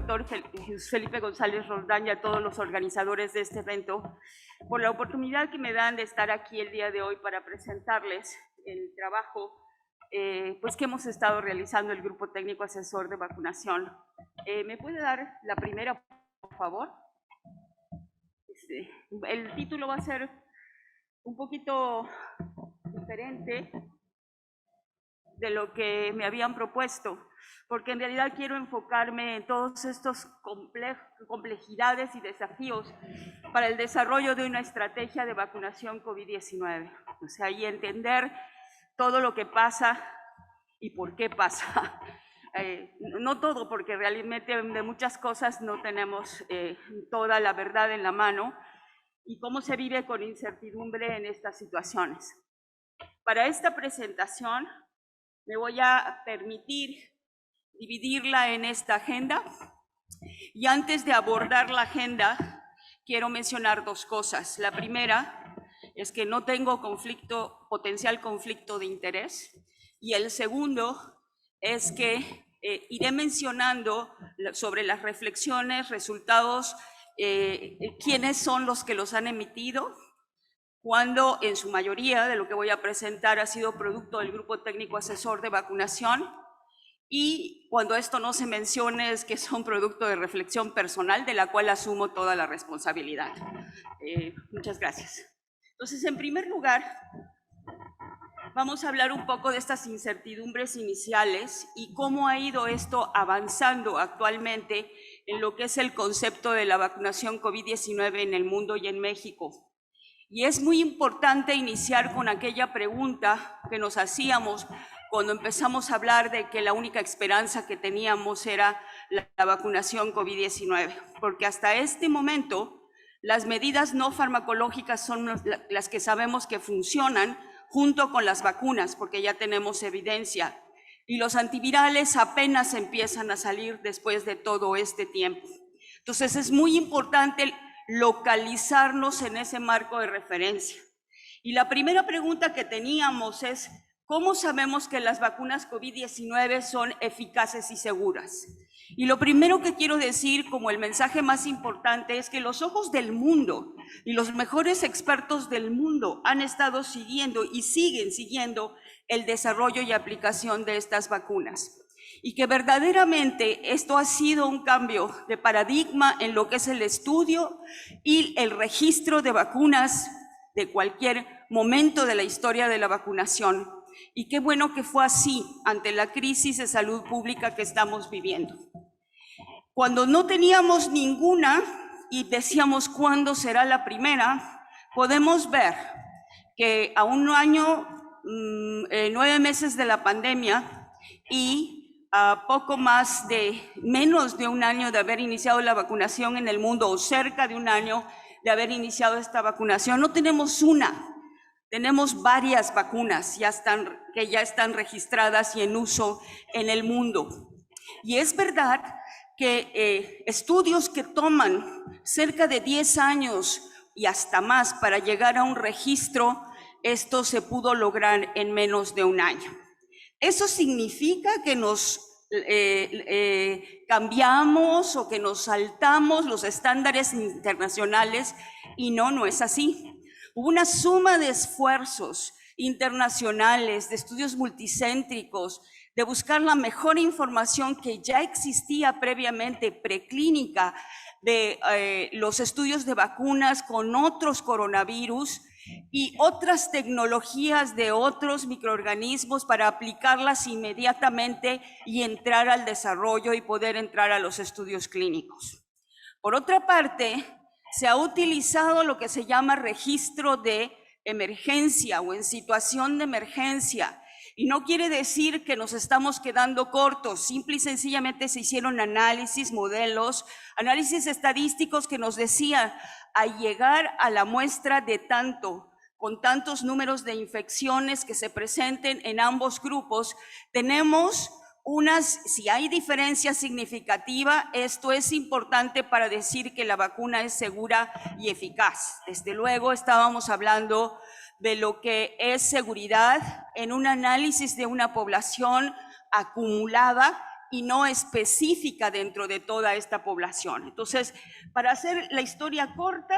doctor Felipe González Roldán y a todos los organizadores de este evento por la oportunidad que me dan de estar aquí el día de hoy para presentarles el trabajo pues que hemos estado realizando el Grupo Técnico Asesor de Vacunación. ¿Me puede dar la primera, por favor? El título va a ser un poquito diferente de lo que me habían propuesto, porque en realidad quiero enfocarme en todos estos complejidades y desafíos para el desarrollo de una estrategia de vacunación COVID-19. O sea, y entender todo lo que pasa y por qué pasa. No todo, porque realmente de muchas cosas no tenemos toda la verdad en la mano, y cómo se vive con incertidumbre en estas situaciones. Para esta presentación me voy a permitir dividirla en esta agenda, y antes de abordar la agenda quiero mencionar dos cosas. La primera es que no tengo potencial conflicto de interés, y el segundo es que iré mencionando sobre las reflexiones, resultados, quiénes son los que los han emitido, cuando en su mayoría de lo que voy a presentar ha sido producto del Grupo Técnico Asesor de Vacunación, y cuando esto no se mencione es que son producto de reflexión personal de la cual asumo toda la responsabilidad. Muchas gracias. Entonces, en primer lugar, vamos a hablar un poco de estas incertidumbres iniciales y cómo ha ido esto avanzando actualmente en lo que es el concepto de la vacunación COVID-19 en el mundo y en México. Y es muy importante iniciar con aquella pregunta que nos hacíamos cuando empezamos a hablar de que la única esperanza que teníamos era la vacunación COVID-19, porque hasta este momento las medidas no farmacológicas son las que sabemos que funcionan junto con las vacunas, porque ya tenemos evidencia, y los antivirales apenas empiezan a salir después de todo este tiempo. Entonces es muy importante localizarnos en ese marco de referencia. Y la primera pregunta que teníamos es, ¿cómo sabemos que las vacunas COVID-19 son eficaces y seguras? Y lo primero que quiero decir, como el mensaje más importante, es que los ojos del mundo y los mejores expertos del mundo han estado siguiendo y siguen siguiendo el desarrollo y aplicación de estas vacunas. Y que verdaderamente esto ha sido un cambio de paradigma en lo que es el estudio y el registro de vacunas de cualquier momento de la historia de la vacunación. Y qué bueno que fue así ante la crisis de salud pública que estamos viviendo. Cuando no teníamos ninguna y decíamos cuándo será la primera, podemos ver que a un año, 9 meses de la pandemia y a poco más de menos de un año de haber iniciado la vacunación en el mundo, o cerca de un año de haber iniciado esta vacunación, no tenemos una, tenemos varias vacunas que ya están registradas y en uso en el mundo. Y es verdad que estudios que toman cerca de 10 años y hasta más para llegar a un registro, esto se pudo lograr en menos de un año. ¿Eso significa que nos cambiamos o que nos saltamos los estándares internacionales? Y no, no es así. Hubo una suma de esfuerzos internacionales, de estudios multicéntricos, de buscar la mejor información que ya existía previamente, preclínica, de los estudios de vacunas con otros coronavirus y otras tecnologías de otros microorganismos para aplicarlas inmediatamente y entrar al desarrollo y poder entrar a los estudios clínicos. Por otra parte, se ha utilizado lo que se llama registro de emergencia o en situación de emergencia. Y no quiere decir que nos estamos quedando cortos, simple y sencillamente se hicieron análisis, modelos, análisis estadísticos que nos decían, al llegar a la muestra de con tantos números de infecciones que se presenten en ambos grupos, tenemos si hay diferencia significativa, esto es importante para decir que la vacuna es segura y eficaz. Desde luego estábamos hablando de lo que es seguridad en un análisis de una población acumulada y no específica dentro de toda esta población. Entonces, para hacer la historia corta,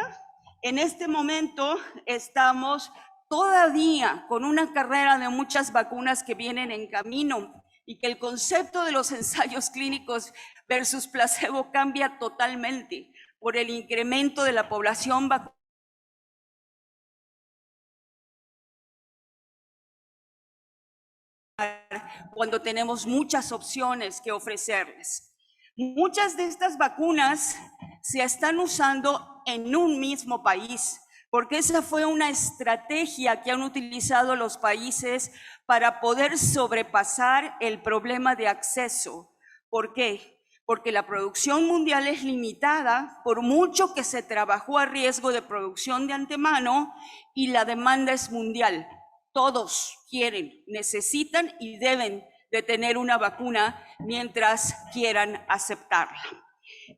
en este momento estamos todavía con una carrera de muchas vacunas que vienen en camino y que el concepto de los ensayos clínicos versus placebo cambia totalmente por el incremento de la población vacunada cuando tenemos muchas opciones que ofrecerles. Muchas de estas vacunas se están usando en un mismo país, porque esa fue una estrategia que han utilizado los países para poder sobrepasar el problema de acceso. ¿Por qué? Porque la producción mundial es limitada, por mucho que se trabajó a riesgo de producción de antemano, y la demanda es mundial. Todos quieren, necesitan y deben de tener una vacuna mientras quieran aceptarla.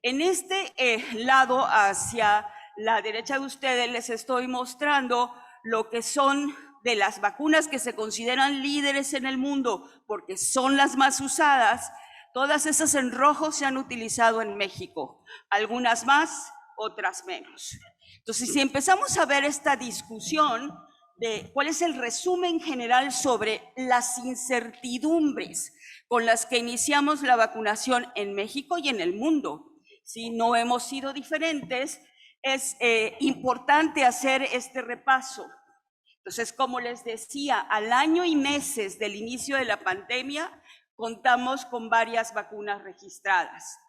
En este lado, hacia la derecha de ustedes, les estoy mostrando lo que son de las vacunas que se consideran líderes en el mundo, porque son las más usadas. Todas esas en rojo se han utilizado en México, algunas más, otras menos. Entonces, si empezamos a ver esta discusión de cuál es el resumen general sobre las incertidumbres con las que iniciamos la vacunación en México y en el mundo, si no hemos sido diferentes, es importante hacer este repaso. Entonces, como les decía, al año y meses del inicio de la pandemia, contamos con varias vacunas registradas,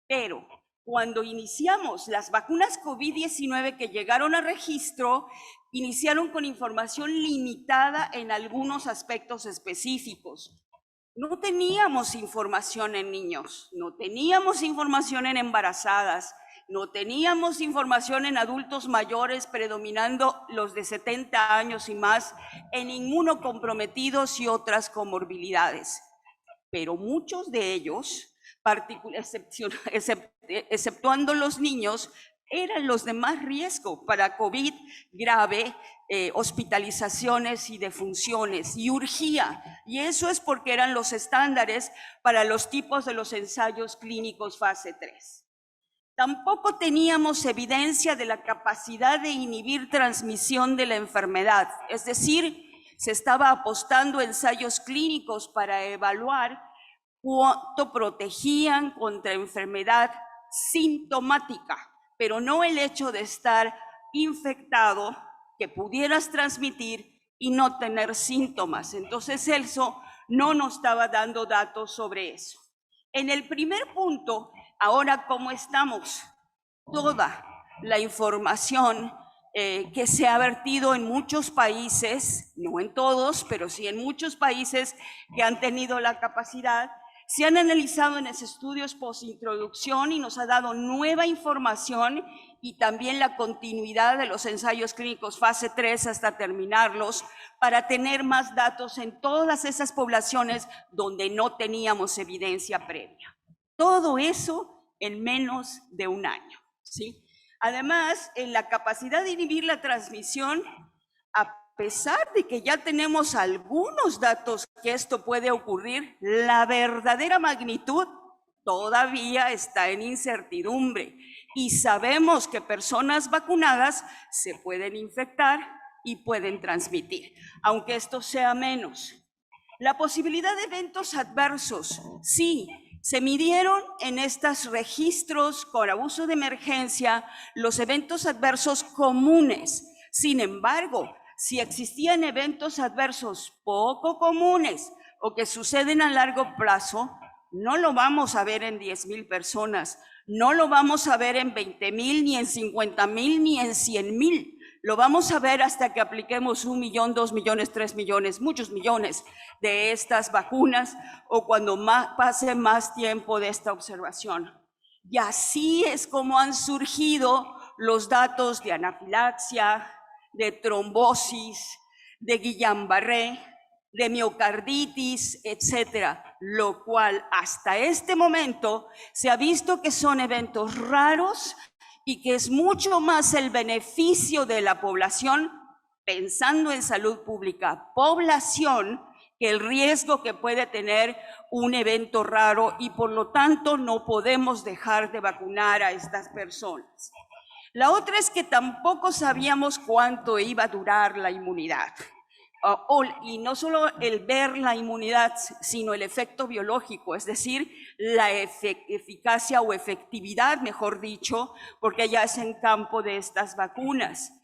pero cuando iniciamos las vacunas COVID-19 que llegaron a registro, iniciaron con información limitada en algunos aspectos específicos. No teníamos información en niños, no teníamos información en embarazadas, no teníamos información en adultos mayores, predominando los de 70 años y más, en inmunocomprometidos y otras comorbilidades. Pero muchos de ellos, exceptuando los niños, eran los de más riesgo para COVID grave, hospitalizaciones y defunciones, y urgía. Y eso es porque eran los estándares para los tipos de los ensayos clínicos fase 3. Tampoco teníamos evidencia de la capacidad de inhibir transmisión de la enfermedad, es decir, se estaba apostando a ensayos clínicos para evaluar cuánto protegían contra enfermedad sintomática, pero no el hecho de estar infectado, que pudieras transmitir y no tener síntomas. Entonces eso no nos estaba dando datos sobre eso. En el primer punto, ahora cómo estamos, toda la información que se ha vertido en muchos países, no en todos, pero sí en muchos países que han tenido la capacidad, se han analizado en esos estudios postintroducción y nos ha dado nueva información y también la continuidad de los ensayos clínicos fase 3 hasta terminarlos para tener más datos en todas esas poblaciones donde no teníamos evidencia previa. Todo eso en menos de un año, ¿sí? Además, en la capacidad de inhibir la transmisión, a pesar de que ya tenemos algunos datos que esto puede ocurrir, la verdadera magnitud todavía está en incertidumbre y sabemos que personas vacunadas se pueden infectar y pueden transmitir, aunque esto sea menos. La posibilidad de eventos adversos, sí, se midieron en estos registros con abuso de emergencia los eventos adversos comunes. Sin embargo, si existían eventos adversos poco comunes o que suceden a largo plazo, no lo vamos a ver en 10,000 personas, no lo vamos a ver en 20,000, ni en 50,000, ni en 100,000. Lo vamos a ver hasta que apliquemos 1 millón, 2 millones, 3 millones, muchos millones de estas vacunas o cuando pase más tiempo de esta observación. Y así es como han surgido los datos de anafilaxia, de trombosis, de Guillain-Barré, de miocarditis, etcétera, lo cual hasta este momento se ha visto que son eventos raros y que es mucho más el beneficio de la población, pensando en salud pública, población, que el riesgo que puede tener un evento raro y por lo tanto no podemos dejar de vacunar a estas personas. La otra es que tampoco sabíamos cuánto iba a durar la inmunidad. Y no solo el ver la inmunidad, sino el efecto biológico, es decir, la eficacia o efectividad, mejor dicho, porque ya es en campo de estas vacunas.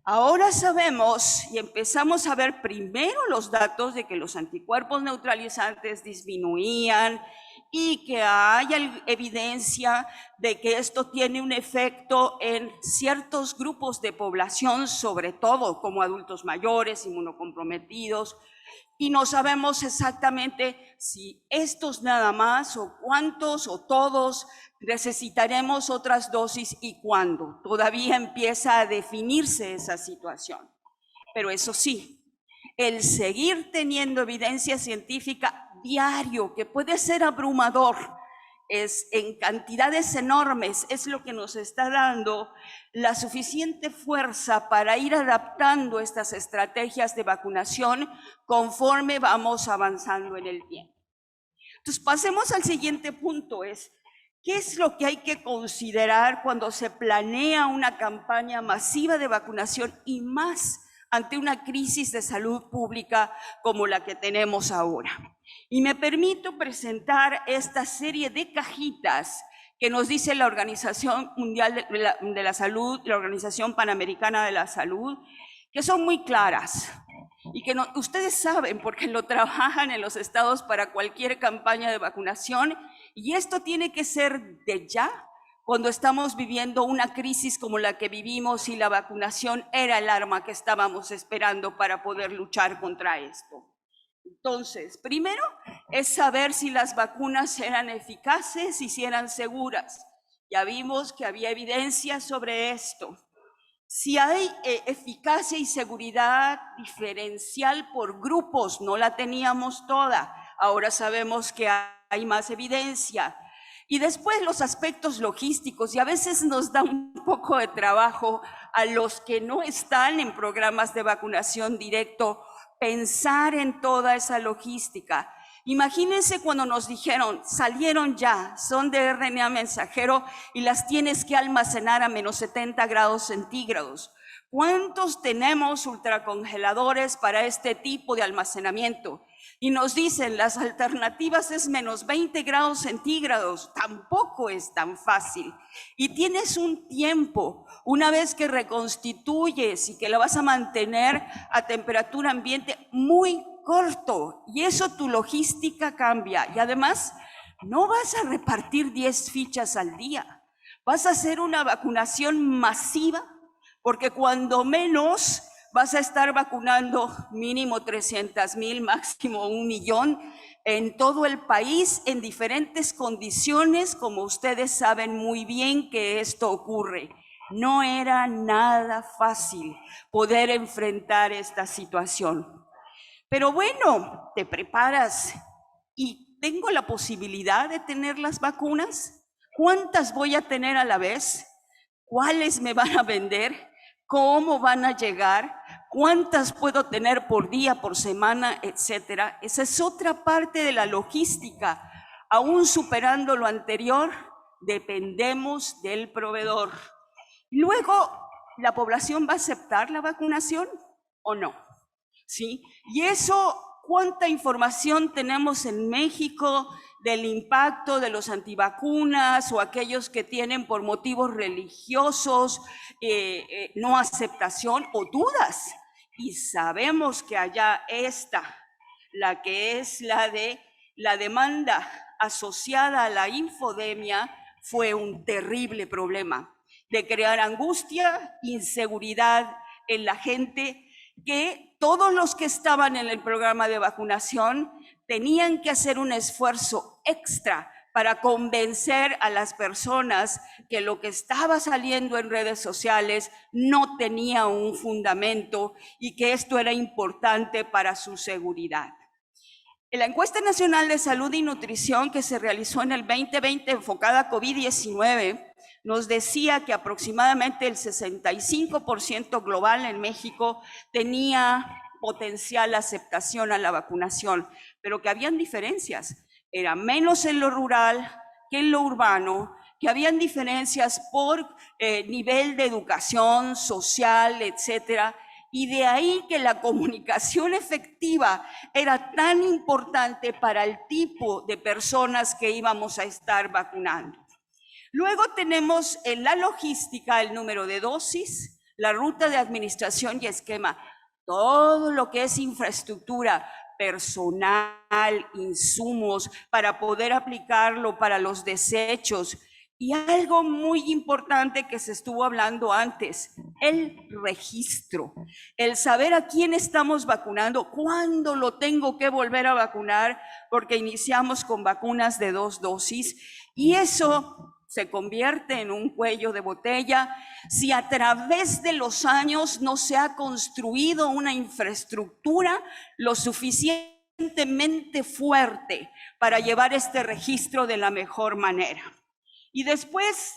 Ahora sabemos y empezamos a ver primero los datos de que los anticuerpos neutralizantes disminuían y que hay evidencia de que esto tiene un efecto en ciertos grupos de población, sobre todo como adultos mayores, inmunocomprometidos, y no sabemos exactamente si estos nada más o cuántos o todos necesitaremos otras dosis y cuándo. Todavía empieza a definirse esa situación. Pero eso sí, el seguir teniendo evidencia científica diario, que puede ser abrumador, es en cantidades enormes, es lo que nos está dando la suficiente fuerza para ir adaptando estas estrategias de vacunación conforme vamos avanzando en el tiempo. Entonces, pasemos al siguiente punto, ¿qué es lo que hay que considerar cuando se planea una campaña masiva de vacunación y más ante una crisis de salud pública como la que tenemos ahora? Y me permito presentar esta serie de cajitas que nos dice la Organización Mundial de la Salud, la Organización Panamericana de la Salud, que son muy claras y que ustedes saben porque lo trabajan en los estados para cualquier campaña de vacunación, y esto tiene que ser de ya, cuando estamos viviendo una crisis como la que vivimos y la vacunación era el arma que estábamos esperando para poder luchar contra esto. Entonces, primero es saber si las vacunas eran eficaces y si eran seguras. Ya vimos que había evidencia sobre esto. Si hay eficacia y seguridad diferencial por grupos, no la teníamos toda, ahora sabemos que hay más evidencia. Y después los aspectos logísticos, y a veces nos da un poco de trabajo a los que no están en programas de vacunación directo pensar en toda esa logística. Imagínense cuando nos dijeron, salieron ya, son de RNA mensajero y las tienes que almacenar a menos 70 grados centígrados. ¿Cuántos tenemos ultracongeladores para este tipo de almacenamiento? Y nos dicen, las alternativas es menos 20 grados centígrados. Tampoco es tan fácil. Y tienes un tiempo, una vez que reconstituyes y que la vas a mantener a temperatura ambiente, muy corto, y eso tu logística cambia. Y además, no vas a repartir 10 fichas al día. Vas a hacer una vacunación masiva, porque cuando menos vas a estar vacunando mínimo 300,000, máximo 1,000,000 en todo el país, en diferentes condiciones, como ustedes saben muy bien que esto ocurre. No era nada fácil poder enfrentar esta situación. Pero bueno, te preparas y tengo la posibilidad de tener las vacunas. ¿Cuántas voy a tener a la vez? ¿Cuáles me van a vender? ¿Cómo van a llegar? ¿Cuántas puedo tener por día, por semana, etcétera? Esa es otra parte de la logística. Aún superando lo anterior, dependemos del proveedor. Luego, ¿la población va a aceptar la vacunación o no? ¿Sí? Y eso, ¿cuánta información tenemos en México del impacto de los antivacunas o aquellos que tienen por motivos religiosos no aceptación o dudas? Y sabemos que allá está, la que es la de la demanda asociada a la infodemia, fue un terrible problema de crear angustia, inseguridad en la gente, que todos los que estaban en el programa de vacunación tenían que hacer un esfuerzo extra para convencer a las personas que lo que estaba saliendo en redes sociales no tenía un fundamento y que esto era importante para su seguridad. En la encuesta nacional de salud y nutrición que se realizó en el 2020 enfocada a COVID-19, nos decía que aproximadamente el 65% global en México tenía potencial aceptación a la vacunación, pero que habían diferencias. Era menos en lo rural que en lo urbano, que habían diferencias por nivel de educación social, etcétera, y de ahí que la comunicación efectiva era tan importante para el tipo de personas que íbamos a estar vacunando. Luego tenemos en la logística el número de dosis, la ruta de administración y esquema, todo lo que es infraestructura, personal, insumos, para poder aplicarlo para los desechos. Y algo muy importante que se estuvo hablando antes, el registro, el saber a quién estamos vacunando, cuándo lo tengo que volver a vacunar, porque iniciamos con vacunas de 2 dosis, y eso se convierte en un cuello de botella si a través de los años no se ha construido una infraestructura lo suficientemente fuerte para llevar este registro de la mejor manera. Y después,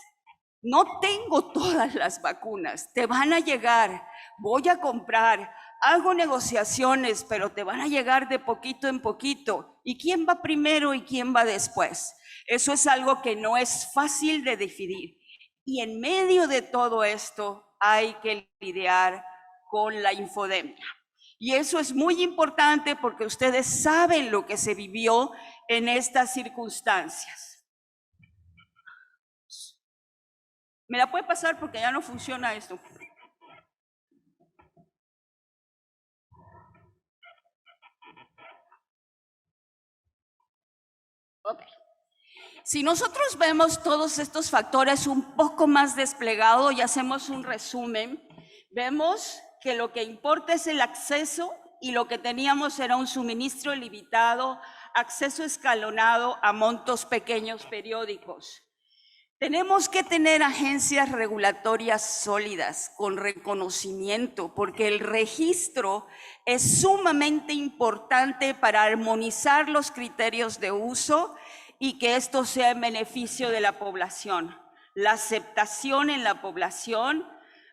no tengo todas las vacunas, te van a llegar, voy a comprar, hago negociaciones, pero te van a llegar de poquito en poquito. ¿Y quién va primero y quién va después? Eso es algo que no es fácil de definir. Y en medio de todo esto hay que lidiar con la infodemia. Y eso es muy importante porque ustedes saben lo que se vivió en estas circunstancias. ¿Me la puede pasar porque ya no funciona esto? Ok. Si nosotros vemos todos estos factores un poco más desplegado y hacemos un resumen, vemos que lo que importa es el acceso y lo que teníamos era un suministro limitado, acceso escalonado a montos pequeños periódicos. Tenemos que tener agencias regulatorias sólidas, con reconocimiento, porque el registro es sumamente importante para armonizar los criterios de uso y que esto sea en beneficio de la población. La aceptación en la población,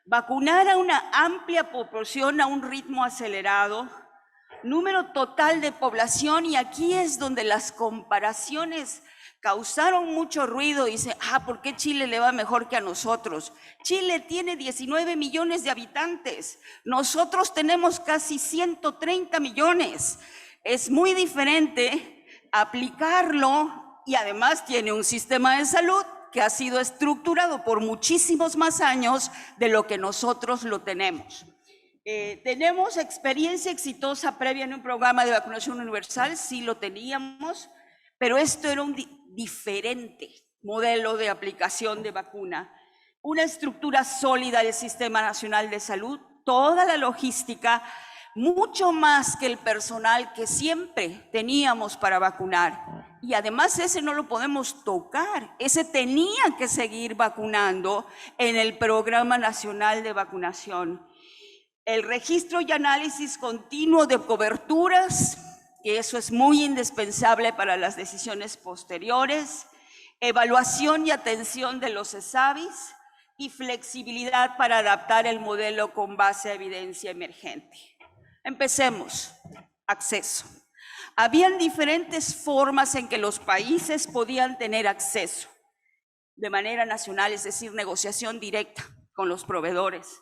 vacunar a una amplia proporción a un ritmo acelerado, número total de población, y aquí es donde las comparaciones causaron mucho ruido. Dice, ¿por qué Chile le va mejor que a nosotros? Chile tiene 19 millones de habitantes, nosotros tenemos casi 130 millones. Es muy diferente aplicarlo, y además tiene un sistema de salud que ha sido estructurado por muchísimos más años de lo que nosotros lo tenemos. ¿Tenemos experiencia exitosa previa en un programa de vacunación universal? Sí lo teníamos, pero esto era un diferente modelo de aplicación de vacuna. Una estructura sólida del Sistema Nacional de Salud, toda la logística, mucho más que el personal que siempre teníamos para vacunar. Y además ese no lo podemos tocar, ese tenía que seguir vacunando en el Programa Nacional de Vacunación. El registro y análisis continuo de coberturas, que eso es muy indispensable para las decisiones posteriores, evaluación y atención de los ESAVIS y flexibilidad para adaptar el modelo con base a evidencia emergente. Empecemos. Acceso. Habían diferentes formas en que los países podían tener acceso de manera nacional, es decir, negociación directa con los proveedores.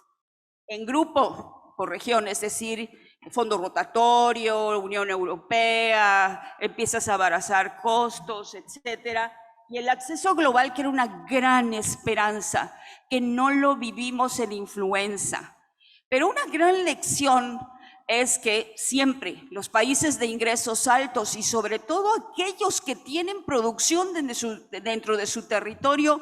En grupo, por región, es decir, fondo rotatorio, Unión Europea, empiezas a abarazar costos, etcétera. Y el acceso global, que era una gran esperanza, que no lo vivimos en influenza. Pero una gran lección es que siempre los países de ingresos altos y sobre todo aquellos que tienen producción dentro de su territorio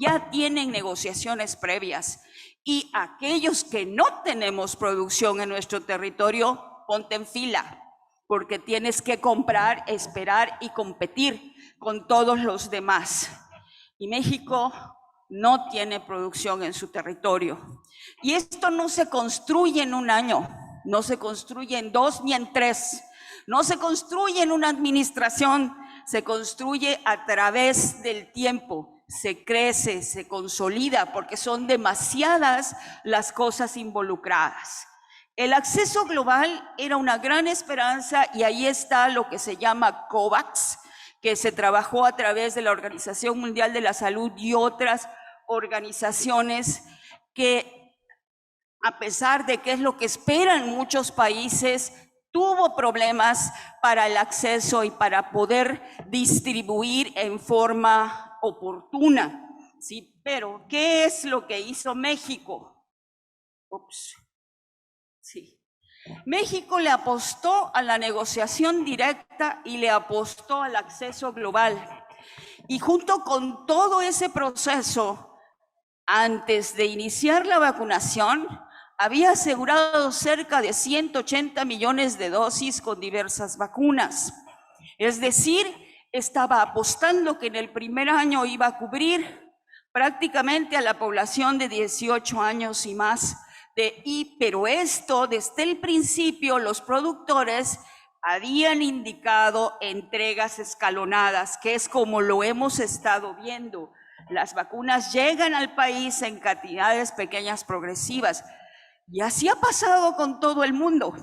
ya tienen negociaciones previas. Y aquellos que no tenemos producción en nuestro territorio, ponte en fila, porque tienes que comprar, esperar y competir con todos los demás. Y México no tiene producción en su territorio. Y esto no se construye en un año, no se construye en 2 ni en 3, no se construye en una administración, se construye a través del tiempo. Se crece, se consolida, porque son demasiadas las cosas involucradas. El acceso global era una gran esperanza y ahí está lo que se llama COVAX, que se trabajó a través de la Organización Mundial de la Salud y otras organizaciones que, a pesar de que es lo que esperan muchos países, tuvo problemas para el acceso y para poder distribuir en forma oportuna. Sí, pero ¿qué es lo que hizo México? Sí. México le apostó a la negociación directa y le apostó al acceso global. Y junto con todo ese proceso, antes de iniciar la vacunación, había asegurado cerca de 180 millones de dosis con diversas vacunas. Es decir, estaba apostando que en el primer año iba a cubrir prácticamente a la población de 18 años y más. Pero esto, desde el principio, los productores habían indicado entregas escalonadas, que es como lo hemos estado viendo. Las vacunas llegan al país en cantidades pequeñas progresivas. Y así ha pasado con todo el mundo,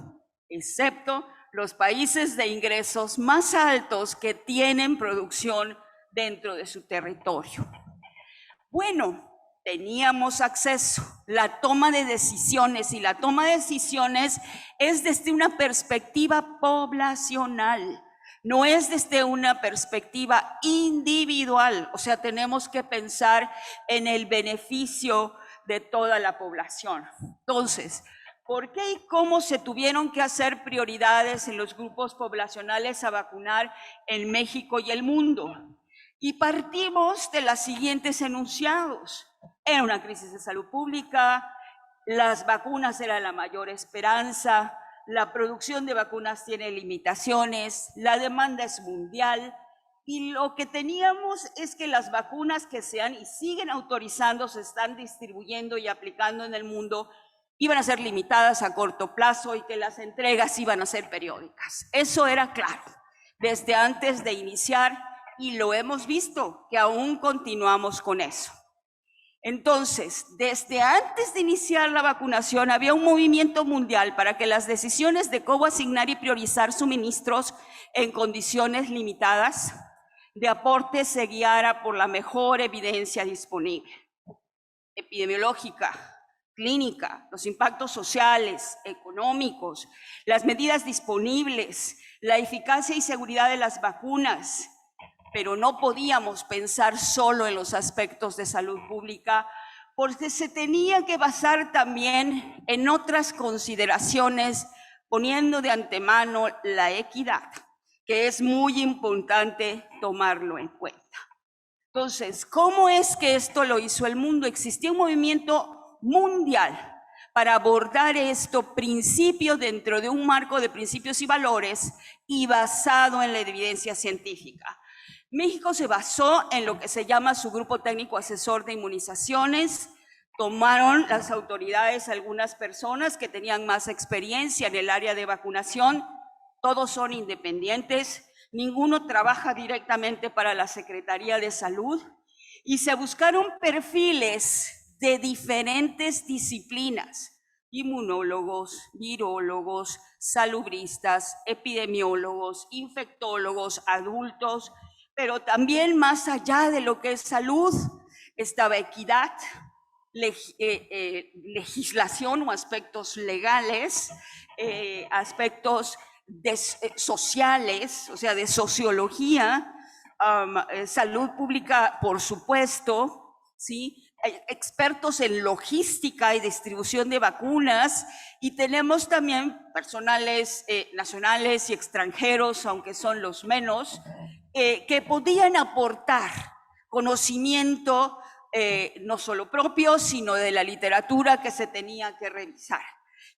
excepto los países de ingresos más altos que tienen producción dentro de su territorio. Bueno, teníamos acceso. La toma de decisiones, y la toma de decisiones es desde una perspectiva poblacional, no es desde una perspectiva individual. O sea, tenemos que pensar en el beneficio de toda la población. Entonces, ¿por qué y cómo se tuvieron que hacer prioridades en los grupos poblacionales a vacunar en México y el mundo? Y partimos de los siguientes enunciados. Era una crisis de salud pública, las vacunas eran la mayor esperanza, la producción de vacunas tiene limitaciones, la demanda es mundial, y lo que teníamos es que las vacunas que sean y siguen autorizando, se están distribuyendo y aplicando en el mundo, iban a ser limitadas a corto plazo y que las entregas iban a ser periódicas. Eso era claro desde antes de iniciar, y lo hemos visto que aún continuamos con eso. Entonces, desde antes de iniciar la vacunación había un movimiento mundial para que las decisiones de cómo asignar y priorizar suministros en condiciones limitadas de aporte se guiara por la mejor evidencia disponible, epidemiológica, clínica, los impactos sociales, económicos, las medidas disponibles, la eficacia y seguridad de las vacunas. Pero no podíamos pensar solo en los aspectos de salud pública, porque se tenía que basar también en otras consideraciones, poniendo de antemano la equidad, que es muy importante tomarlo en cuenta. Entonces, ¿cómo es que esto lo hizo el mundo? Existía un movimiento mundial para abordar esto, principio dentro de un marco de principios y valores y basado en la evidencia científica. México se basó en lo que se llama su Grupo Técnico Asesor de Inmunizaciones. Tomaron las autoridades algunas personas que tenían más experiencia en el área de vacunación. Todos son independientes, ninguno trabaja directamente para la Secretaría de Salud, y se buscaron perfiles de diferentes disciplinas: inmunólogos, virólogos, salubristas, epidemiólogos, infectólogos, adultos, pero también más allá de lo que es salud, estaba equidad, legislación o aspectos legales, aspectos sociales, o sea, de sociología, salud pública, por supuesto, ¿sí? Expertos en logística y distribución de vacunas, y tenemos también personales nacionales y extranjeros, aunque son los menos, que podían aportar conocimiento no solo propio, sino de la literatura que se tenía que revisar.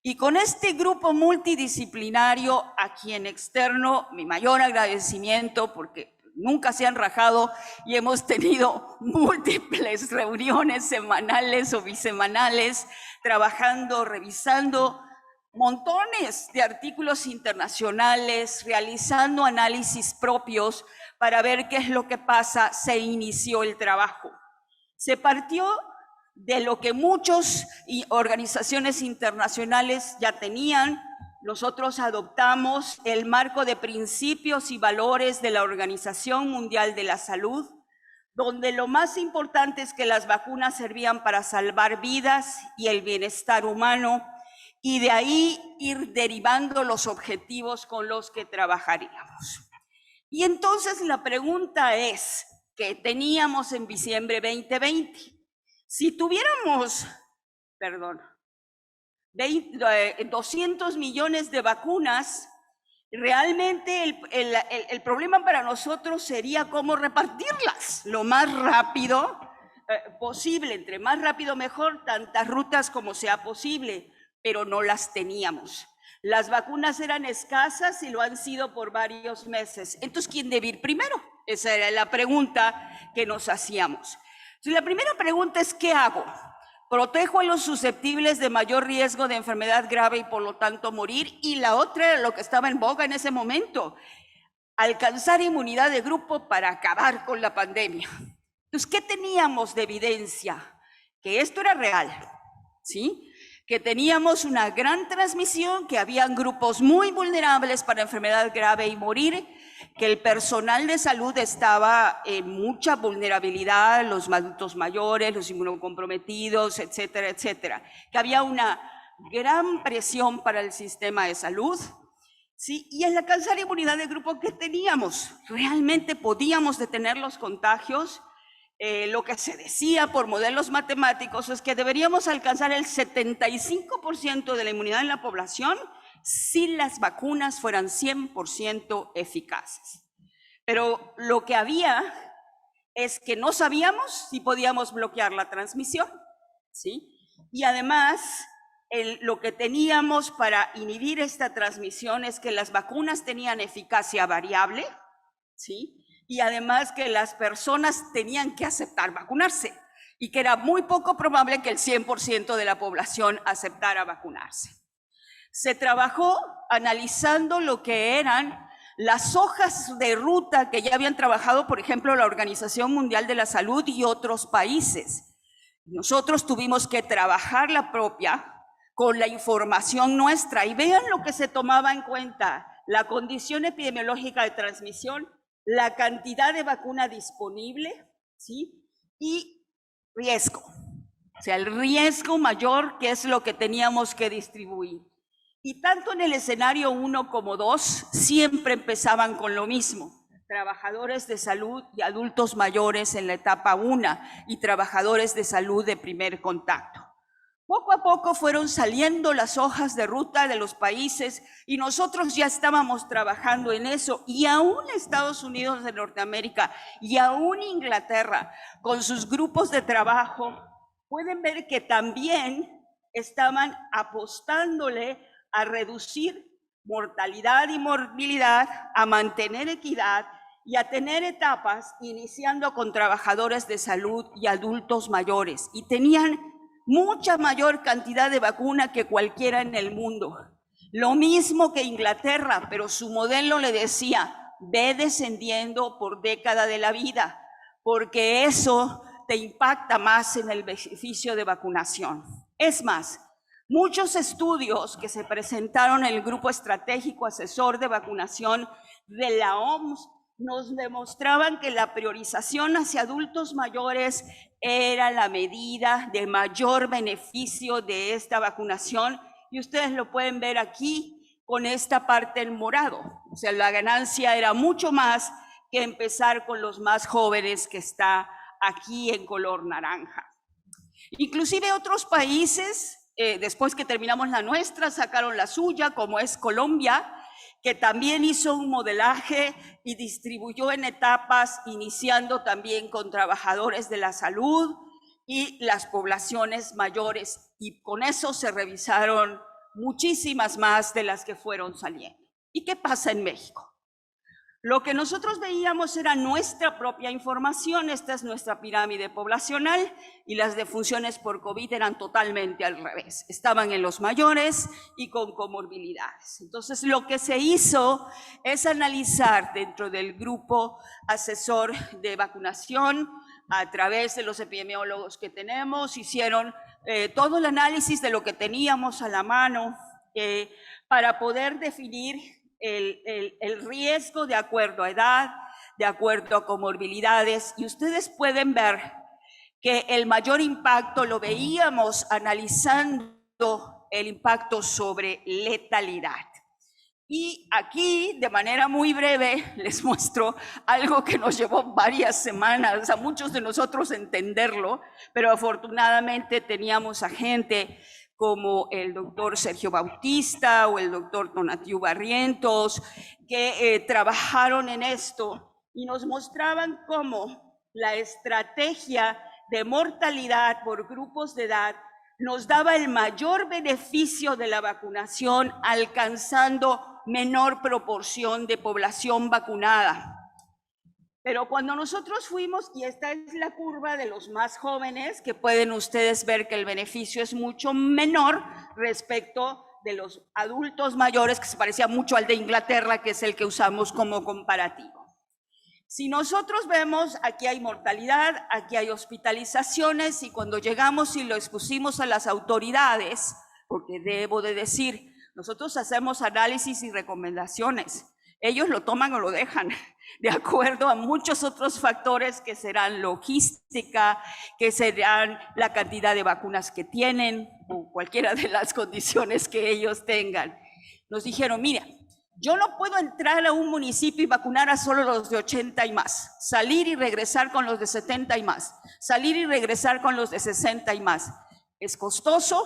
Y con este grupo multidisciplinario, a quien externo mi mayor agradecimiento, porque nunca se han rajado y hemos tenido múltiples reuniones semanales o bisemanales, trabajando, revisando montones de artículos internacionales, realizando análisis propios para ver qué es lo que pasa. Se inició el trabajo. Se partió de lo que muchas organizaciones internacionales ya tenían. Nosotros adoptamos el marco de principios y valores de la Organización Mundial de la Salud, donde lo más importante es que las vacunas servían para salvar vidas y el bienestar humano, y de ahí ir derivando los objetivos con los que trabajaríamos. Y entonces la pregunta es, ¿qué teníamos en diciembre 2020? Si tuviéramos, 200 millones de vacunas, realmente el problema para nosotros sería cómo repartirlas lo más rápido posible, entre más rápido mejor, tantas rutas como sea posible, pero no las teníamos. Las vacunas eran escasas y lo han sido por varios meses. Entonces, ¿quién debe ir primero? Esa era la pregunta que nos hacíamos. Entonces, la primera pregunta es, ¿qué hago? ¿Protejo a los susceptibles de mayor riesgo de enfermedad grave y por lo tanto morir? Y la otra era lo que estaba en boga en ese momento, alcanzar inmunidad de grupo para acabar con la pandemia. Entonces, ¿qué teníamos de evidencia? Que esto era real, ¿sí? Que teníamos una gran transmisión, que habían grupos muy vulnerables para enfermedad grave y morir, que el personal de salud estaba en mucha vulnerabilidad, los adultos mayores, los inmunocomprometidos, etcétera, etcétera, que había una gran presión para el sistema de salud, ¿sí? Y al alcanzar inmunidad de grupo, ¿qué teníamos? ¿Realmente podíamos detener los contagios? Lo que se decía por modelos matemáticos es que deberíamos alcanzar el 75% de la inmunidad en la población si las vacunas fueran 100% eficaces. Pero lo que había es que no sabíamos si podíamos bloquear la transmisión, ¿sí? Y además, lo que teníamos para inhibir esta transmisión es que las vacunas tenían eficacia variable, ¿sí? Y además que las personas tenían que aceptar vacunarse y que era muy poco probable que el 100% de la población aceptara vacunarse. Se trabajó analizando lo que eran las hojas de ruta que ya habían trabajado, por ejemplo, la Organización Mundial de la Salud y otros países. Nosotros tuvimos que trabajar la propia con la información nuestra y vean lo que se tomaba en cuenta: la condición epidemiológica de transmisión, la cantidad de vacuna disponible, ¿sí? Y riesgo, o sea, el riesgo mayor, que es lo que teníamos que distribuir. Y tanto en el escenario 1 como 2 siempre empezaban con lo mismo: trabajadores de salud y adultos mayores en la etapa 1 y trabajadores de salud de primer contacto. Poco a poco fueron saliendo las hojas de ruta de los países y nosotros ya estábamos trabajando en eso, y aún Estados Unidos de Norteamérica y aún Inglaterra, con sus grupos de trabajo, pueden ver que también estaban apostándole a reducir mortalidad y morbilidad, a mantener equidad y a tener etapas iniciando con trabajadores de salud y adultos mayores, y tenían mucha mayor cantidad de vacuna que cualquiera en el mundo. Lo mismo que Inglaterra, pero su modelo le decía: ve descendiendo por década de la vida, porque eso te impacta más en el beneficio de vacunación. Es más, muchos estudios que se presentaron en el Grupo Estratégico Asesor de Vacunación de la OMS nos demostraban que la priorización hacia adultos mayores era la medida de mayor beneficio de esta vacunación, y ustedes lo pueden ver aquí con esta parte en morado. O sea, la ganancia era mucho más que empezar con los más jóvenes, que está aquí en color naranja. Inclusive otros países, después que terminamos la nuestra, sacaron la suya, como es Colombia, que también hizo un modelaje y distribuyó en etapas, iniciando también con trabajadores de la salud y las poblaciones mayores, y con eso se revisaron muchísimas más de las que fueron saliendo. ¿Y qué pasa en México? Lo que nosotros veíamos era nuestra propia información. Esta es nuestra pirámide poblacional, y las defunciones por COVID eran totalmente al revés. Estaban en los mayores y con comorbilidades. Entonces, lo que se hizo es analizar dentro del grupo asesor de vacunación a través de los epidemiólogos que tenemos, hicieron todo el análisis de lo que teníamos a la mano para poder definir el riesgo de acuerdo a edad, de acuerdo a comorbilidades, y ustedes pueden ver que el mayor impacto lo veíamos analizando el impacto sobre letalidad. Y aquí, de manera muy breve, les muestro algo que nos llevó varias semanas a muchos de nosotros entenderlo, pero afortunadamente teníamos a gente como el doctor Sergio Bautista o el doctor Tonatiuh Barrientos, que trabajaron en esto y nos mostraban cómo la estrategia de mortalidad por grupos de edad nos daba el mayor beneficio de la vacunación, alcanzando menor proporción de población vacunada. Pero cuando nosotros fuimos, y esta es la curva de los más jóvenes, que pueden ustedes ver que el beneficio es mucho menor respecto de los adultos mayores, que se parecía mucho al de Inglaterra, que es el que usamos como comparativo. Si nosotros vemos, aquí hay mortalidad, aquí hay hospitalizaciones, y cuando llegamos y lo expusimos a las autoridades, porque debo de decir, nosotros hacemos análisis y recomendaciones, ellos lo toman o lo dejan, de acuerdo a muchos otros factores que serán logística, que serán la cantidad de vacunas que tienen, o cualquiera de las condiciones que ellos tengan. Nos dijeron, mira, yo no puedo entrar a un municipio y vacunar a solo los de 80 y más, salir y regresar con los de 70 y más, salir y regresar con los de 60 y más. Es costoso,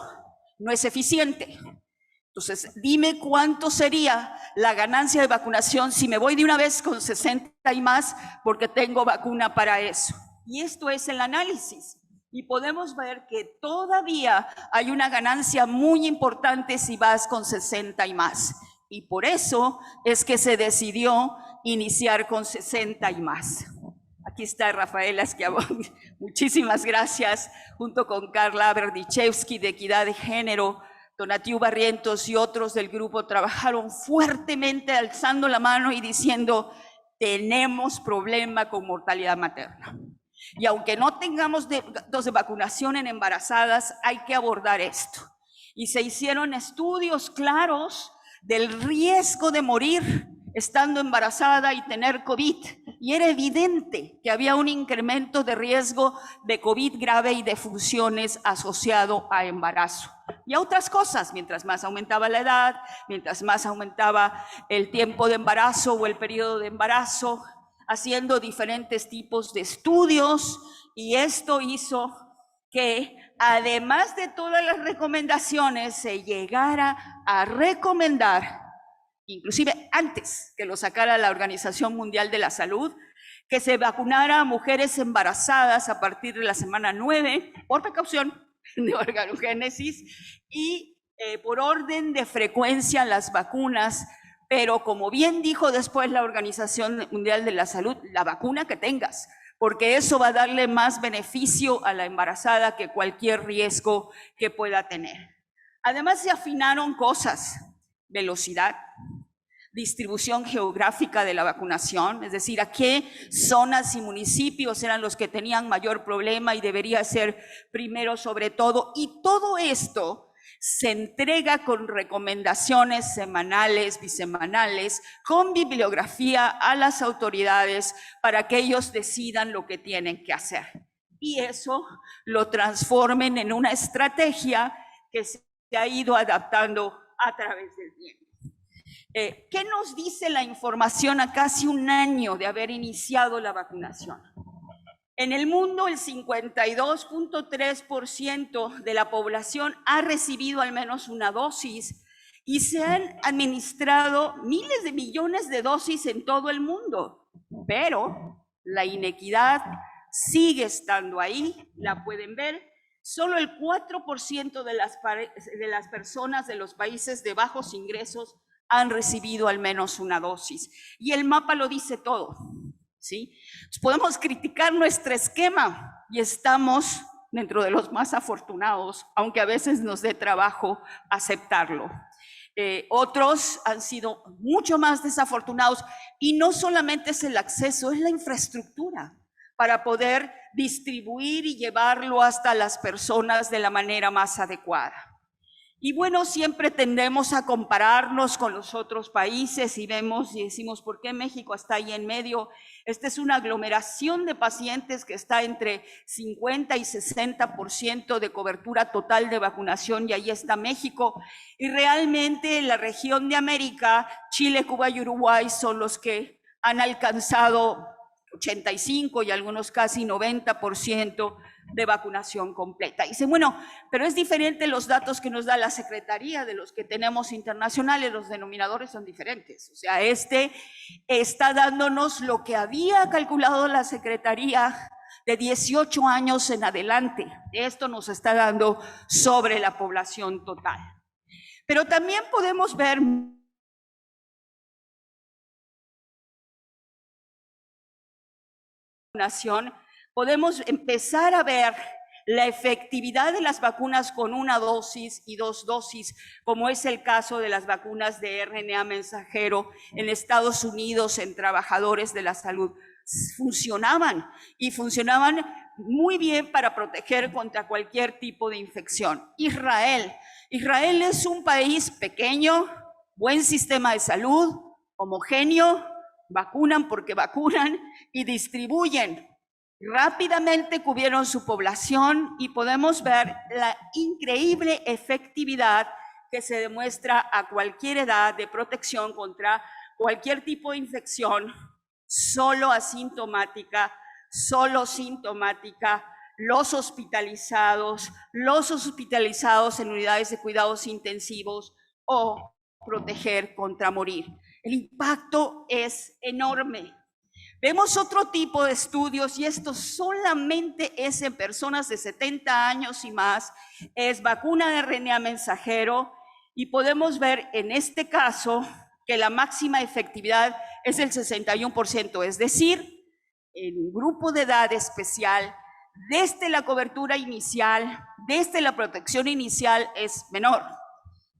no es eficiente. Entonces, dime cuánto sería la ganancia de vacunación si me voy de una vez con 60 y más porque tengo vacuna para eso. Y esto es el análisis. Y podemos ver que todavía hay una ganancia muy importante si vas con 60 y más. Y por eso es que se decidió iniciar con 60 y más. Aquí está Rafaela Schiavone, muchísimas gracias, junto con Carla Berdichevsky de Equidad de Género, Tonatiuh Barrientos y otros del grupo trabajaron fuertemente alzando la mano y diciendo, tenemos problema con mortalidad materna. Y aunque no tengamos datos de vacunación en embarazadas, hay que abordar esto. Y se hicieron estudios claros del riesgo de morir estando embarazada y tener COVID. Y era evidente que había un incremento de riesgo de COVID grave y de funciones asociado a embarazo. Y a otras cosas, mientras más aumentaba la edad, mientras más aumentaba el tiempo de embarazo o el periodo de embarazo, haciendo diferentes tipos de estudios, y esto hizo que, además de todas las recomendaciones, se llegara a recomendar, inclusive antes que lo sacara la Organización Mundial de la Salud, que se vacunara a mujeres embarazadas a partir de la semana 9, por precaución de organogénesis, y por orden de frecuencia las vacunas, pero como bien dijo después la Organización Mundial de la Salud, la vacuna que tengas, porque eso va a darle más beneficio a la embarazada que cualquier riesgo que pueda tener. Además se afinaron cosas, velocidad, distribución geográfica de la vacunación, es decir, a qué zonas y municipios eran los que tenían mayor problema y debería ser primero sobre todo, y todo esto se entrega con recomendaciones semanales, bisemanales, con bibliografía a las autoridades para que ellos decidan lo que tienen que hacer. Y eso lo transformen en una estrategia que se ha ido adaptando a través del tiempo. ¿Qué nos dice la información a casi un año de haber iniciado la vacunación? En el mundo, el 52.3% de la población ha recibido al menos una dosis y se han administrado miles de millones de dosis en todo el mundo, pero la inequidad sigue estando ahí, la pueden ver. Solo el 4% de las personas de los países de bajos ingresos han recibido al menos una dosis. Y el mapa lo dice todo, ¿sí? Podemos criticar nuestro esquema y estamos dentro de los más afortunados, aunque a veces nos dé trabajo aceptarlo. Otros han sido mucho más desafortunados, y no solamente es el acceso, es la infraestructura para poder distribuir y llevarlo hasta las personas de la manera más adecuada. Y bueno, siempre tendemos a compararnos con los otros países y vemos y decimos, ¿por qué México está ahí en medio? Esta es una aglomeración de pacientes que está entre 50 y 60% de cobertura total de vacunación, y ahí está México. Y realmente en la región de América, Chile, Cuba y Uruguay son los que han alcanzado 85 y algunos casi 90% de vacunación completa. Y dicen, bueno, pero es diferente los datos que nos da la Secretaría de los que tenemos internacionales, los denominadores son diferentes. O sea, este está dándonos lo que había calculado la Secretaría de 18 años en adelante. Esto nos está dando sobre la población total. Pero también podemos ver podemos empezar a ver la efectividad de las vacunas con una dosis y 2 dosis, como es el caso de las vacunas de RNA mensajero en Estados Unidos en trabajadores de la salud. Funcionaban y funcionaban muy bien para proteger contra cualquier tipo de infección. Israel es un país pequeño, buen sistema de salud, homogéneo, vacunan porque vacunan y distribuyen. Rápidamente cubrieron su población y podemos ver la increíble efectividad que se demuestra a cualquier edad de protección contra cualquier tipo de infección, solo asintomática, solo sintomática, los hospitalizados en unidades de cuidados intensivos o proteger contra morir. El impacto es enorme. Vemos otro tipo de estudios y esto solamente es en personas de 70 años y más, es vacuna de RNA mensajero y podemos ver en este caso que la máxima efectividad es el 61%, es decir, en un grupo de edad especial, desde la cobertura inicial, desde la protección inicial es menor.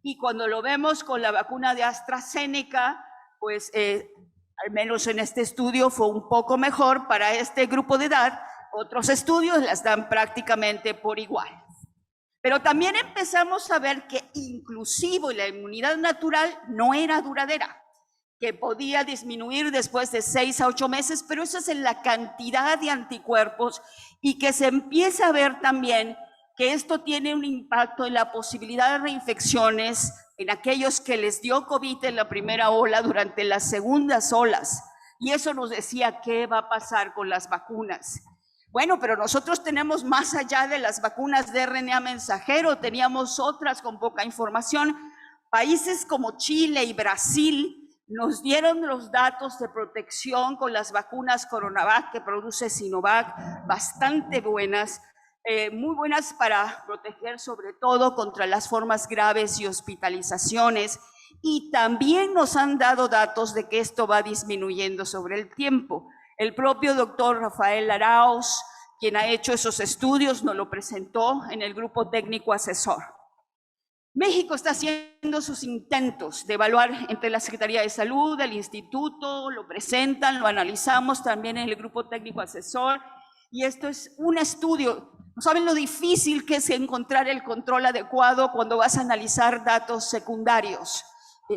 Y cuando lo vemos con la vacuna de AstraZeneca, pues al menos en este estudio fue un poco mejor para este grupo de edad. Otros estudios las dan prácticamente por igual. Pero también empezamos a ver que inclusive la inmunidad natural no era duradera, que podía disminuir después de 6 a 8 meses, pero eso es en la cantidad de anticuerpos y que se empieza a ver también que esto tiene un impacto en la posibilidad de reinfecciones en aquellos que les dio COVID en la primera ola durante las segundas olas. Y eso nos decía qué va a pasar con las vacunas. Bueno, pero nosotros tenemos más allá de las vacunas de RNA mensajero, teníamos otras con poca información. Países como Chile y Brasil nos dieron los datos de protección con las vacunas Coronavac que produce Sinovac, bastante buenas, muy buenas para proteger sobre todo contra las formas graves y hospitalizaciones, y también nos han dado datos de que esto va disminuyendo sobre el tiempo. El propio doctor Rafael Arauz, quien ha hecho esos estudios, nos lo presentó en el grupo técnico asesor. México está haciendo sus intentos de evaluar entre la Secretaría de Salud, el Instituto, lo presentan, lo analizamos también en el grupo técnico asesor, y esto es un estudio. ¿No saben lo difícil que es encontrar el control adecuado cuando vas a analizar datos secundarios?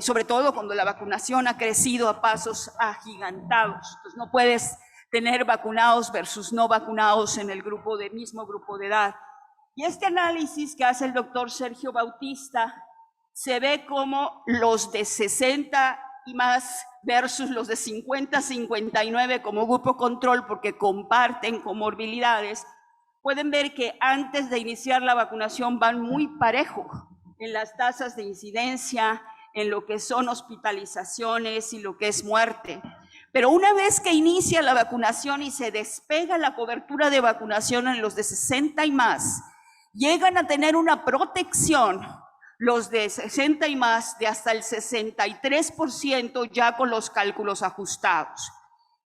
Sobre todo cuando la vacunación ha crecido a pasos agigantados. Entonces no puedes tener vacunados versus no vacunados en el mismo grupo de edad. Y este análisis que hace el doctor Sergio Bautista, se ve como los de 60 y más versus los de 50 a 59 como grupo control, porque comparten comorbilidades, pueden ver que antes de iniciar la vacunación van muy parejo en las tasas de incidencia, en lo que son hospitalizaciones y lo que es muerte. Pero una vez que inicia la vacunación y se despega la cobertura de vacunación en los de 60 y más, llegan a tener una protección los de 60 y más de hasta el 63% ya con los cálculos ajustados.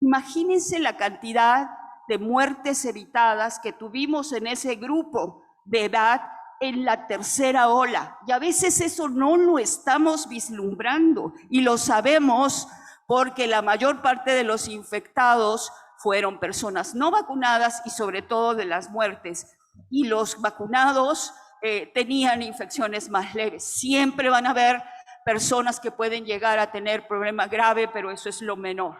Imagínense la cantidad de muertes evitadas que tuvimos en ese grupo de edad en la tercera ola. Y a veces eso no lo estamos vislumbrando y lo sabemos porque la mayor parte de los infectados fueron personas no vacunadas y sobre todo de las muertes. Y los vacunados tenían infecciones más leves. Siempre van a haber personas que pueden llegar a tener problema grave, pero eso es lo menor.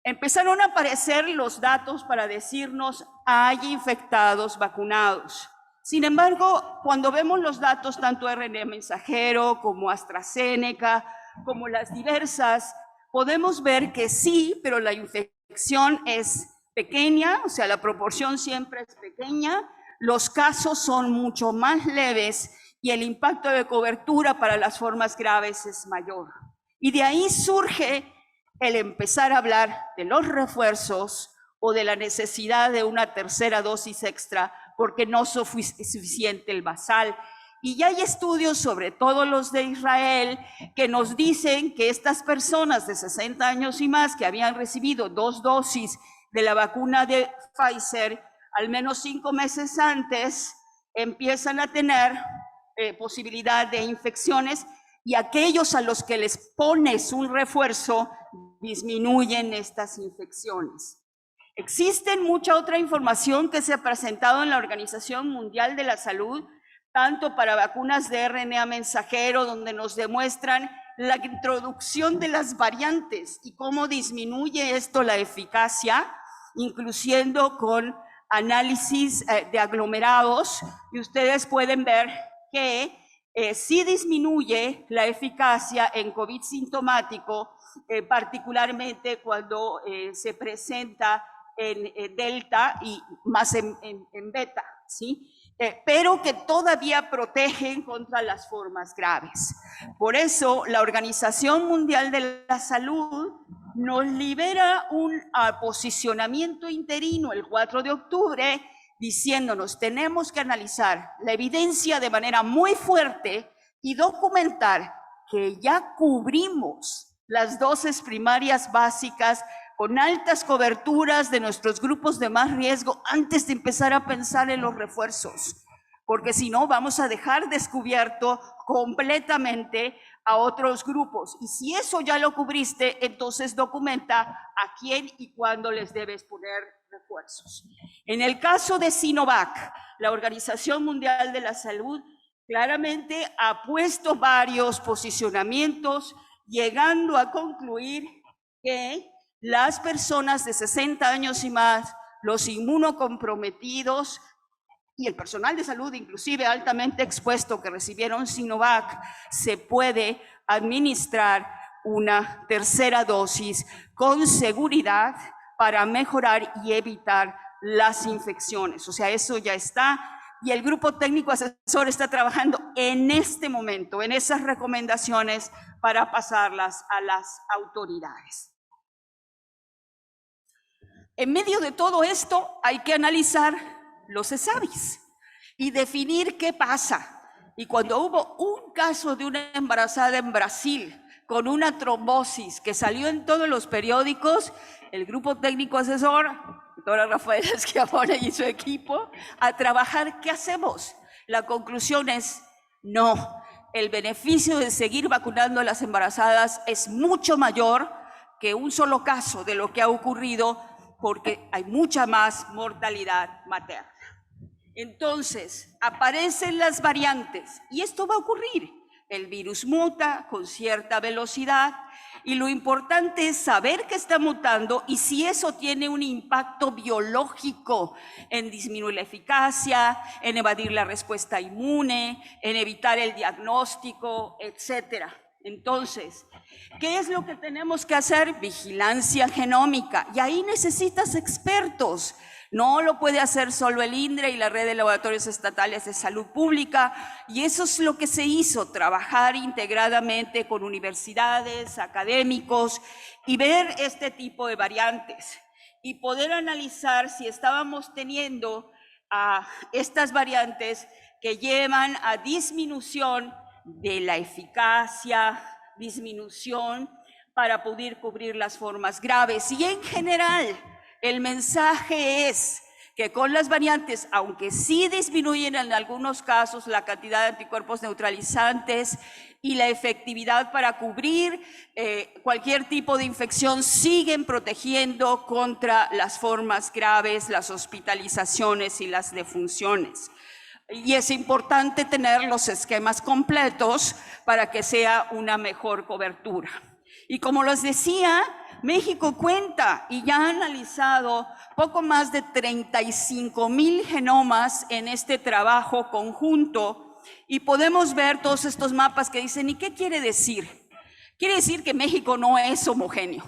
Empezaron a aparecer los datos para decirnos hay infectados vacunados. Sin embargo, cuando vemos los datos, tanto RNA mensajero como AstraZeneca, como las diversas, podemos ver que sí, pero la infección es pequeña, o sea, la proporción siempre es pequeña, los casos son mucho más leves y el impacto de cobertura para las formas graves es mayor. Y de ahí surge el empezar a hablar de los refuerzos o de la necesidad de una tercera dosis extra porque no es suficiente el basal. Y ya hay estudios, sobre todo los de Israel, que nos dicen que estas personas de 60 años y más que habían recibido 2 dosis de la vacuna de Pfizer, al menos 5 meses antes, empiezan a tener posibilidad de infecciones y aquellos a los que les pones un refuerzo disminuyen estas infecciones. Existen mucha otra información que se ha presentado en la Organización Mundial de la Salud, tanto para vacunas de RNA mensajero, donde nos demuestran la introducción de las variantes y cómo disminuye esto la eficacia, incluyendo con análisis de aglomerados, y ustedes pueden ver que sí disminuye la eficacia en COVID sintomático, particularmente cuando se presenta en delta y más en beta, ¿sí? Pero que todavía protegen contra las formas graves. Por eso, la Organización Mundial de la Salud nos libera un posicionamiento interino el 4 de octubre, diciéndonos, tenemos que analizar la evidencia de manera muy fuerte y documentar que ya cubrimos las dosis primarias básicas con altas coberturas de nuestros grupos de más riesgo antes de empezar a pensar en los refuerzos, porque si no vamos a dejar descubierto completamente a otros grupos. Y si eso ya lo cubriste, entonces documenta a quién y cuándo les debes poner refuerzos. En el caso de Sinovac, la Organización Mundial de la Salud claramente ha puesto varios posicionamientos, llegando a concluir que las personas de 60 años y más, los inmunocomprometidos y el personal de salud, inclusive altamente expuesto, que recibieron Sinovac, se puede administrar una tercera dosis con seguridad para mejorar y evitar las infecciones. O sea, eso ya está. Y el grupo técnico asesor está trabajando en este momento, en esas recomendaciones para pasarlas a las autoridades. En medio de todo esto hay que analizar los ESAVIs y definir qué pasa. Y cuando hubo un caso de una embarazada en Brasil con una trombosis que salió en todos los periódicos, el grupo técnico asesor, doctora Rafaela Schiavone y su equipo, a trabajar, ¿qué hacemos? La conclusión es no. El beneficio de seguir vacunando a las embarazadas es mucho mayor que un solo caso de lo que ha ocurrido, porque hay mucha más mortalidad materna. Entonces, aparecen las variantes y esto va a ocurrir. El virus muta con cierta velocidad y lo importante es saber que está mutando y si eso tiene un impacto biológico en disminuir la eficacia, en evadir la respuesta inmune, en evitar el diagnóstico, etcétera. Entonces, ¿qué es lo que tenemos que hacer? Vigilancia genómica. Y ahí necesitas expertos. No lo puede hacer solo el INDRE y la red de laboratorios estatales de salud pública. Y eso es lo que se hizo, trabajar integradamente con universidades, académicos y ver este tipo de variantes. Y poder analizar si estábamos teniendo estas variantes que llevan a disminución de la eficacia, disminución para poder cubrir las formas graves. Y en general, el mensaje es que con las variantes, aunque sí disminuyen en algunos casos la cantidad de anticuerpos neutralizantes y la efectividad para cubrir cualquier tipo de infección, siguen protegiendo contra las formas graves, las hospitalizaciones y las defunciones. Y es importante tener los esquemas completos para que sea una mejor cobertura. Y como les decía, México cuenta y ya ha analizado poco más de 35,000 genomas en este trabajo conjunto y podemos ver todos estos mapas que dicen, ¿y qué quiere decir? Quiere decir que México no es homogéneo.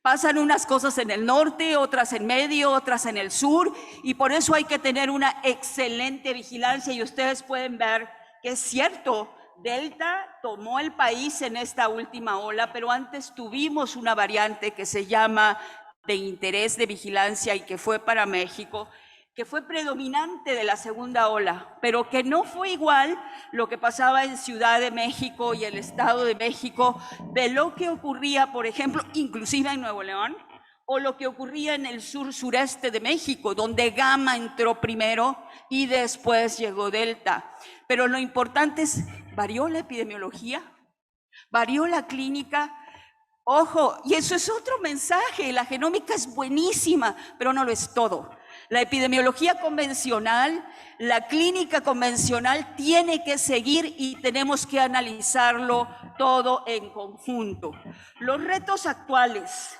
Pasan unas cosas en el norte, otras en medio, otras en el sur, y por eso hay que tener una excelente vigilancia. Y ustedes pueden ver que es cierto, Delta tomó el país en esta última ola, pero antes tuvimos una variante que se llama de interés de vigilancia y que fue para México, que fue predominante de la segunda ola, pero que no fue igual lo que pasaba en Ciudad de México y el Estado de México de lo que ocurría, por ejemplo, inclusive en Nuevo León, o lo que ocurría en el sur-sureste de México, donde Gamma entró primero y después llegó Delta. Pero lo importante es, varió la epidemiología, varió la clínica. Ojo, y eso es otro mensaje, la genómica es buenísima, pero no lo es todo. La epidemiología convencional, la clínica convencional tiene que seguir y tenemos que analizarlo todo en conjunto. Los retos actuales,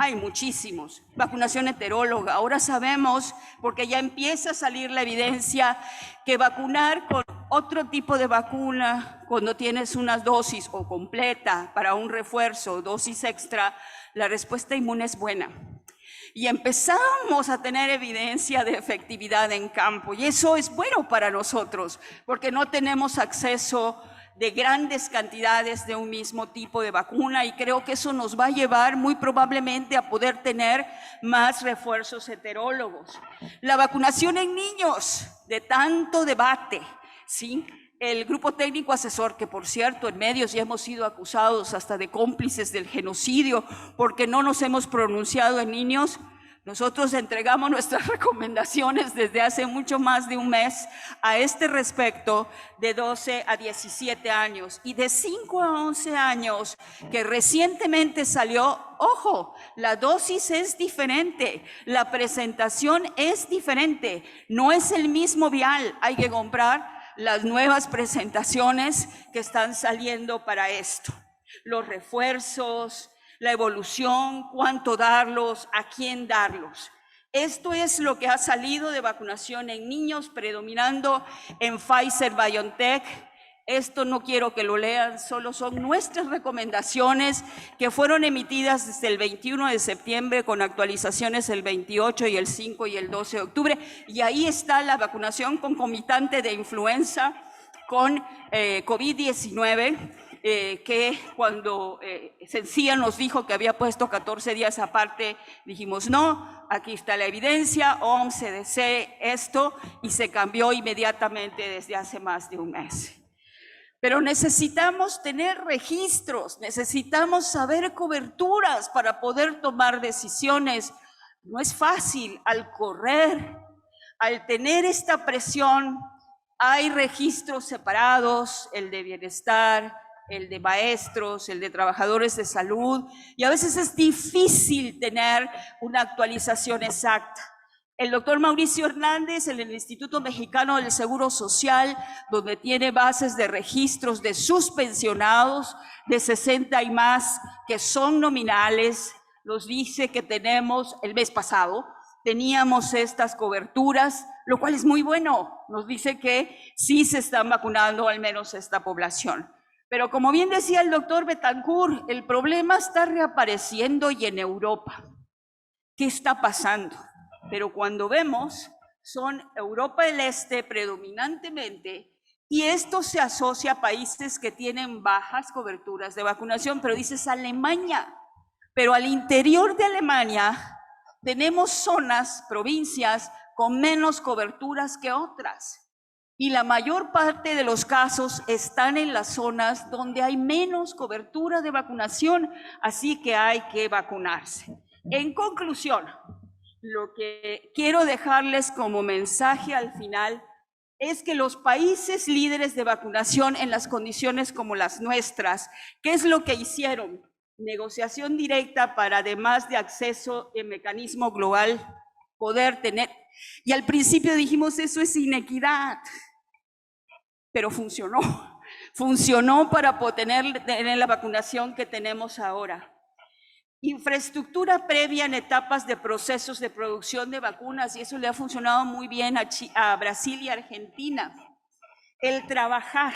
hay muchísimos. Vacunación heteróloga. Ahora sabemos, porque ya empieza a salir la evidencia, que vacunar con otro tipo de vacuna, cuando tienes una dosis o completa para un refuerzo, dosis extra, la respuesta inmune es buena. Y empezamos a tener evidencia de efectividad en campo. Y eso es bueno para nosotros, porque no tenemos acceso de grandes cantidades de un mismo tipo de vacuna, y creo que eso nos va a llevar muy probablemente a poder tener más refuerzos heterólogos. La vacunación en niños, de tanto debate, ¿sí? El grupo técnico asesor, que por cierto en medios ya hemos sido acusados hasta de cómplices del genocidio porque no nos hemos pronunciado en niños. Nosotros entregamos nuestras recomendaciones desde hace mucho más de un mes a este respecto, de 12 a 17 años y de 5 a 11 años, que recientemente salió. Ojo, la dosis es diferente, la presentación es diferente, no es el mismo vial, hay que comprar las nuevas presentaciones que están saliendo para esto. Los refuerzos, la evolución, cuánto darlos, a quién darlos. Esto es lo que ha salido de vacunación en niños, predominando en Pfizer-BioNTech. Esto no quiero que lo lean, solo son nuestras recomendaciones que fueron emitidas desde el 21 de septiembre con actualizaciones el 28 y el 5 y el 12 de octubre. Y ahí está la vacunación concomitante de influenza con COVID-19. Que cuando Sencilla nos dijo que había puesto 14 días aparte, dijimos no, aquí está la evidencia, OMS, CDC, esto, y se cambió inmediatamente desde hace más de un mes. Pero necesitamos tener registros, necesitamos saber coberturas para poder tomar decisiones. No es fácil al correr, al tener esta presión. Hay registros separados, el de bienestar, el de maestros, el de trabajadores de salud, y a veces es difícil tener una actualización exacta. El doctor Mauricio Hernández, en el Instituto Mexicano del Seguro Social, donde tiene bases de registros de sus pensionados de 60 y más, que son nominales, nos dice que tenemos, el mes pasado, teníamos estas coberturas, lo cual es muy bueno. Nos dice que sí se están vacunando al menos esta población. Pero como bien decía el doctor Betancourt, el problema está reapareciendo y en Europa. ¿Qué está pasando? Pero cuando vemos, son Europa del Este predominantemente, y esto se asocia a países que tienen bajas coberturas de vacunación, pero dices Alemania. Pero al interior de Alemania tenemos zonas, provincias, con menos coberturas que otras. Y la mayor parte de los casos están en las zonas donde hay menos cobertura de vacunación, así que hay que vacunarse. En conclusión, lo que quiero dejarles como mensaje al final es que los países líderes de vacunación en las condiciones como las nuestras, ¿qué es lo que hicieron? Negociación directa para, además de acceso en mecanismo global, poder tener. Y al principio dijimos, eso es inequidad, pero funcionó. Funcionó para poder tener la vacunación que tenemos ahora. Infraestructura previa en etapas de procesos de producción de vacunas, y eso le ha funcionado muy bien a Brasil y Argentina. El trabajar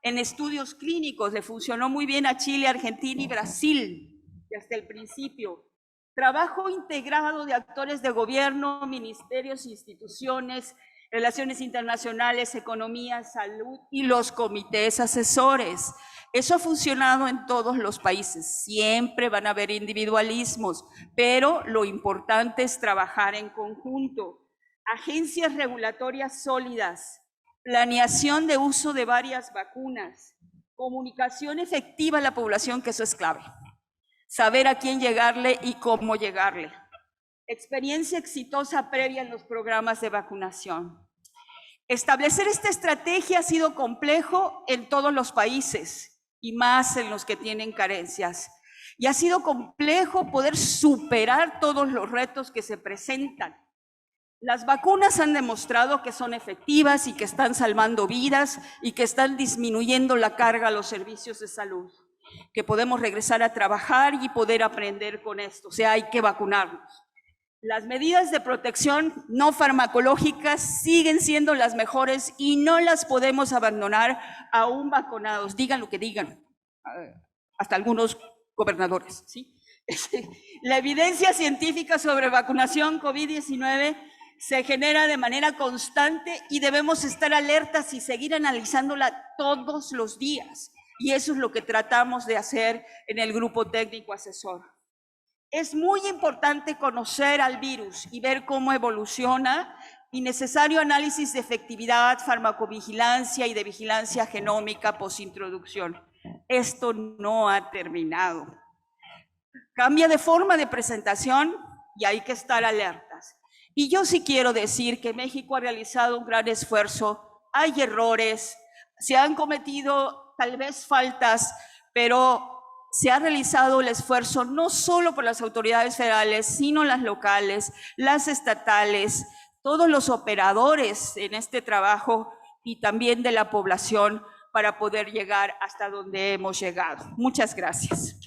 en estudios clínicos le funcionó muy bien a Chile, Argentina y Brasil desde el principio. Trabajo integrado de actores de gobierno, ministerios, instituciones, relaciones internacionales, economía, salud y los comités asesores. Eso ha funcionado en todos los países. Siempre van a haber individualismos, pero lo importante es trabajar en conjunto. Agencias regulatorias sólidas, planeación de uso de varias vacunas, comunicación efectiva a la población, que eso es clave. Saber a quién llegarle y cómo llegarle. Experiencia exitosa previa en los programas de vacunación. Establecer esta estrategia ha sido complejo en todos los países y más en los que tienen carencias. Y ha sido complejo poder superar todos los retos que se presentan. Las vacunas han demostrado que son efectivas y que están salvando vidas y que están disminuyendo la carga a los servicios de salud, que podemos regresar a trabajar y poder aprender con esto. O sea, hay que vacunarnos. Las medidas de protección no farmacológicas siguen siendo las mejores y no las podemos abandonar aún vacunados, digan lo que digan, hasta algunos gobernadores, ¿sí? La evidencia científica sobre vacunación COVID-19 se genera de manera constante y debemos estar alertas y seguir analizándola todos los días. Y eso es lo que tratamos de hacer en el grupo técnico asesor. Es muy importante conocer al virus y ver cómo evoluciona, y necesario análisis de efectividad, farmacovigilancia y de vigilancia genómica postintroducción. Esto no ha terminado. Cambia de forma de presentación y hay que estar alertas. Y yo sí quiero decir que México ha realizado un gran esfuerzo. Hay errores, se han cometido tal vez faltas, pero se ha realizado el esfuerzo no solo por las autoridades federales, sino las locales, las estatales, todos los operadores en este trabajo y también de la población para poder llegar hasta donde hemos llegado. Muchas gracias.